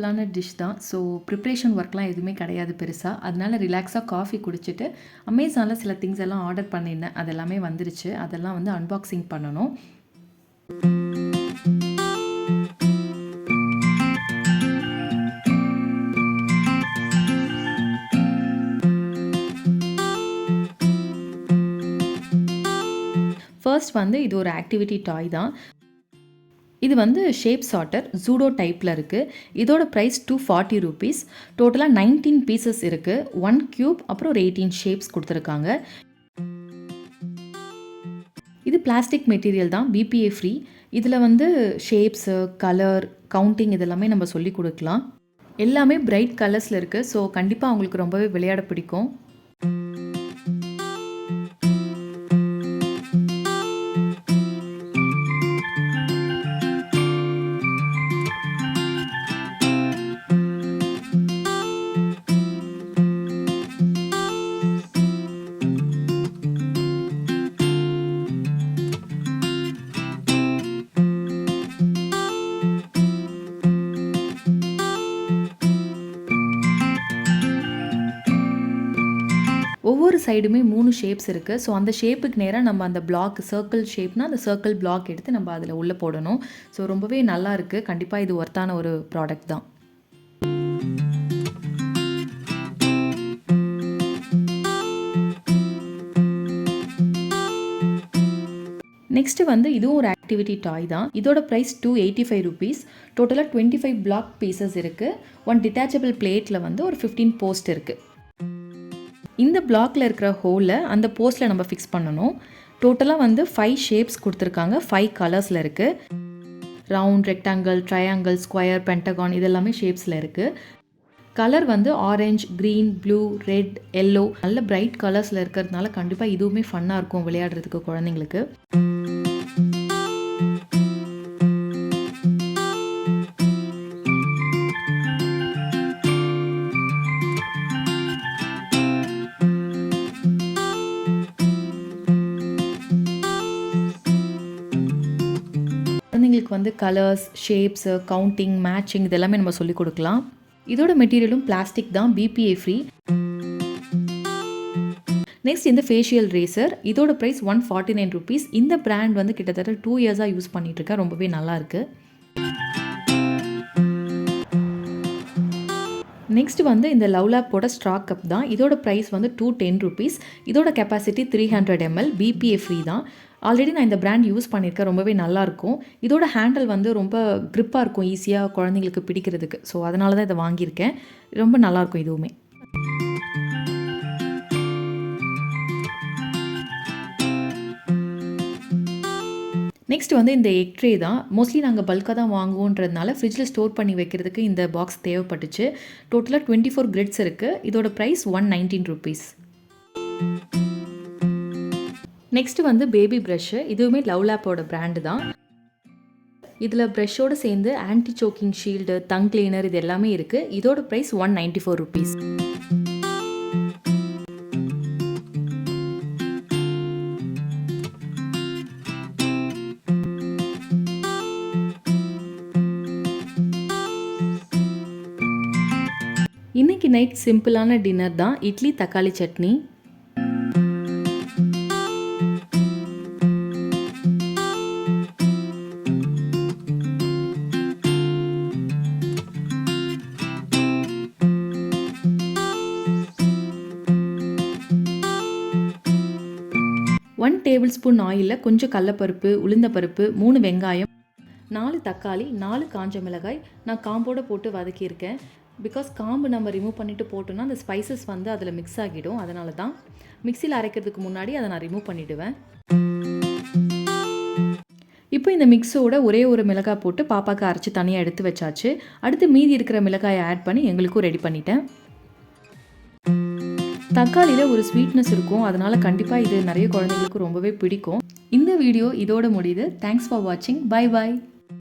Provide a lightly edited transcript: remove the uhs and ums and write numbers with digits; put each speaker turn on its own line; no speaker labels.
சிம்பிளான டிஷ் தான். So preparation ஒர்க்லாம் எதுவுமே கிடையாது பெருசாக. அதனால ரிலாக்ஸாக காஃபி குடிச்சிட்டு அமேசானில் சில திங்ஸ் எல்லாம் ஆர்டர் பண்ணியிருந்தேன். அதெல்லாமே வந்துருச்சு. அதெல்லாம் வந்து அன்பாக்சிங் பண்ணணும். ஃபர்ஸ்ட் வந்து இது ஒரு ஆக்டிவிட்டி டாய் தான். இது வந்து ஷேப் சார்ட்டர் ஜூடோ டைப்பில் இருக்குது. இதோட ப்ரைஸ் ₹240. டோட்டலாக 19 பீசஸ் இருக்குது. 1 க்யூப் அப்புறம் ஒரு 18 ஷேப்ஸ் கொடுத்துருக்காங்க. இது பிளாஸ்டிக் மெட்டீரியல் தான், BPA ஃப்ரீ. இதில் வந்து ஷேப்ஸு, கலர், கவுண்டிங் இதெல்லாமே நம்ம சொல்லி கொடுக்கலாம். எல்லாமே பிரைட் கலர்ஸில் இருக்குது. ஸோ கண்டிப்பாக அவங்களுக்கு ரொம்பவே விளையாட பிடிக்கும். ஒவ்வொரு சைடுமே 3 ஷேப்ஸ் இருக்குது. ஸோ அந்த ஷேப்புக்கு நேராக நம்ம அந்த பிளாக் சர்க்கிள் ஷேப்னா அந்த சர்க்கிள் பிளாக் எடுத்து நம்ம அதில் உள்ளே போடணும். ஸோ ரொம்பவே நல்லா இருக்குது. கண்டிப்பாக இது ஒர்த்தான ஒரு ப்ராடக்ட் தான். நெக்ஸ்ட்டு வந்து இதுவும் ஒரு ஆக்டிவிட்டி டாய் தான். இதோட ப்ரைஸ் ₹285. டோட்டலாக 25 பிளாக் பீசஸ் இருக்குது. 1 டிட்டாச்சபிள் பிளேட்டில் வந்து ஒரு 15 போஸ்ட் இருக்குது. இந்த பிளாக்ல இருக்கிற ஹோலை அந்த போஸ்ட்டில் நம்ம ஃபிக்ஸ் பண்ணணும். டோட்டலாக வந்து 5 ஷேப்ஸ் கொடுத்துருக்காங்க. 5 கலர்ஸில் இருக்குது. Round, rectangle, triangle, square, Pentagon இதெல்லாமே ஷேப்ஸில் இருக்குது. கலர் வந்து orange, green, blue, red, yellow நல்ல பிரைட் கலர்ஸில் இருக்கிறதுனால கண்டிப்பாக இதுவுமே ஃபன்னாக இருக்கும் விளையாடுறதுக்கு குழந்தைங்களுக்கு. குழந்தைங்களுக்கு வந்து கலர்ஸ், ஷேப்ஸு, கவுண்டிங், மேட்சிங் இதெல்லாமே நம்ம சொல்லிக் கொடுக்கலாம். இதோட மெட்டீரியலும் பிளாஸ்டிக் தான், BPA ஃப்ரீ. நெக்ஸ்ட் இந்த ஃபேஷியல் ரேசர். இதோட ப்ரைஸ் ₹149. இந்த பிராண்ட் வந்து கிட்டத்தட்ட 2 இயர்ஸாக யூஸ் பண்ணிகிட்ருக்கேன். ரொம்பவே நல்லாயிருக்கு. நெக்ஸ்ட் வந்து இந்த லவ்லாப்போட ஸ்ட்ரா கப் தான். இதோட ப்ரைஸ் வந்து ₹210. இதோட கெப்பாசிட்டி 300 ml. BPA ஃப்ரீ தான். ஆல்ரெடி நான் இந்த பிராண்ட் யூஸ் பண்ணியிருக்கேன். ரொம்பவே நல்லாயிருக்கும். இதோட ஹேண்டில் வந்து ரொம்ப க்ரிப்பாக இருக்கும், ஈஸியாக குழந்தைங்களுக்கு பிடிக்கிறதுக்கு. ஸோ அதனால தான் இதை வாங்கியிருக்கேன். ரொம்ப நல்லாயிருக்கும் இதுவுமே. நெக்ஸ்ட் வந்து இந்த எக் ட்ரே தான். மோஸ்ட்லி நாங்கள் பல்காக தான் வாங்குவோன்றதுனால ஃப்ரிட்ஜில் ஸ்டோர் பண்ணி வைக்கிறதுக்கு இந்த பாக்ஸ் தேவைப்பட்டுச்சு. டோட்டலாக 24 கிரிட்ஸ் இருக்குது. இதோட ப்ரைஸ் ₹119. நெக்ஸ்ட் வந்து பேபி ப்ரஷ்ஷு. இதுவுமே லவ்லாப்போட பிராண்டு தான். இதில் ப்ரஷ்ஷோடு சேர்ந்து anti soaking shield, tongue cleaner இது எல்லாமே இருக்குது. இதோட ப்ரைஸ் ₹194. இன்னைக்கு நைட் சிம்பிளான டின்னர் தான். இட்லி, தக்காளி சட்னி. ஒன் டேபிள் ஸ்பூன் ஆயிலில் கொஞ்சம் கடலப்பருப்பு, உளுந்தப்பருப்பு, 3 வெங்காயம், 4 தக்காளி, 4 காஞ்ச மிளகாய் நான் காம்போடு போட்டு வதக்கியிருக்கேன். பிகாஸ் காம்பு நம்ம ரிமூவ் பண்ணிவிட்டு போட்டோன்னா அந்த ஸ்பைசஸ் வந்து அதில் மிக்ஸ் ஆகிடும். அதனால தான் மிக்சியில் அரைக்கிறதுக்கு முன்னாடி அதை நான் ரிமூவ் பண்ணிவிடுவேன். இப்போ இந்த மிக்ஸோட ஒரே ஒரு மிளகாய் போட்டு பாப்பாவுக்கு அரைச்சி தனியாக எடுத்து வச்சாச்சு. அடுத்து மீதி இருக்கிற மிளகாயை ஆட் பண்ணி எங்களுக்கும் ரெடி பண்ணிட்டேன். தக்காளியில் ஒரு ஸ்வீட்னஸ் இருக்கும். அதனால் கண்டிப்பாக இது நிறைய குழந்தைங்களுக்கு ரொம்பவே பிடிக்கும். இந்த வீடியோ இதோட முடியுது. தேங்க்ஸ் ஃபார் வாட்சிங். Bye bye.